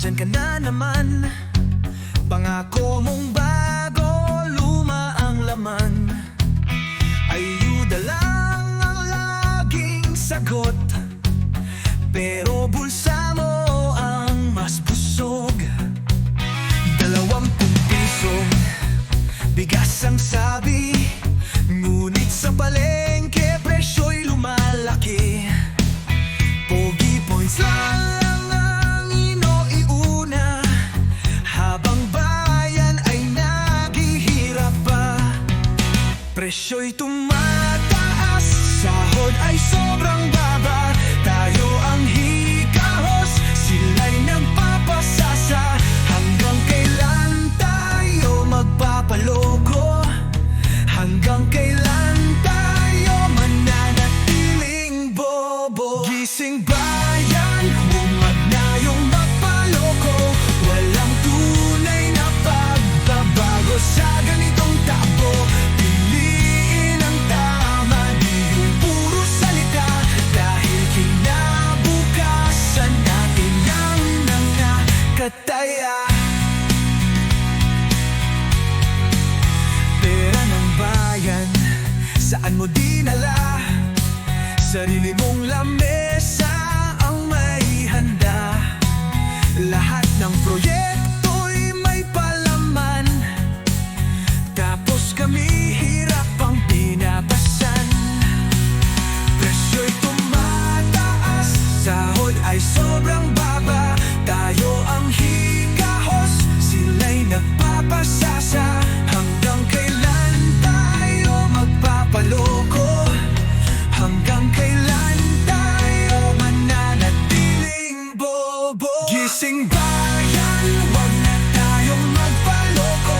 nandyan ka na naman. Pangako mong bago, luma ang laman. Ayuda lang ang laging sagot, pero bulsa mo ang mas busog. 20 pisong bigas ang sabi, ngunit sa palengke presyo'y lumalaki. Pogi points lang ang iniuna, habang bayan ay naghihirap pa. Presyo'y tumataas, sahod ay sobrang baba. Tayo ang hikahos, sila'y nagpapasasa. Hanggang kailan tayo magpapaloko? Hanggang kailan tayo mananatiling bobo? Gising bayan, bumag na yung magpaloko. Walang tunay na pagbabago sa ganitong takbo. Piliin ang tama, di yung puro salita. Dahil kinabukasan natin ang nakakataya. Pera ng bayan, saan mo dinala? Sarili mong lamesa ang may handa. Lahat ng proyekto'y may palaman, tapos kami hirap ang pinapasan. Presyo'y tumataas, sahod ay sobrang baba. Tayo ang hikahos, sila'y nagpapasasa. Hanggang kailan tayo magpapaloko? Hanggang kailan tayo mananatiling bobo? Gising bayan, wag na tayong magpaloko.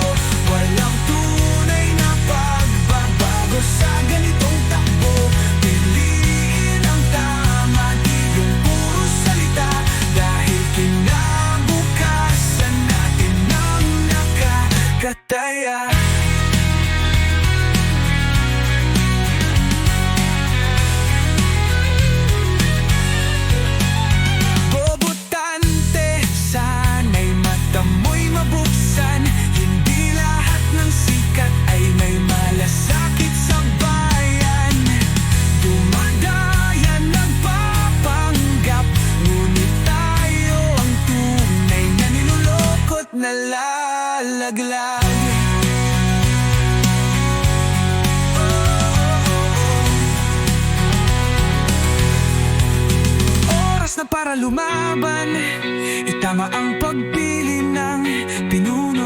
Walang tunay na pagbabago sa ganitong takbo. Piliin ang tama, di yung puro salita. Dahil kinabukasan natin ang nakakataya. Bobotante, sana'y mata mo'y mabuksan. Hindi lahat ng sikat ay may malasakit sa bayan. Dumadayan, nagpapanggap, ngunit tayo ang tunay na nilulokot na lalaglag. Oras na para lumaban, itama ang pagpili ng pinuno.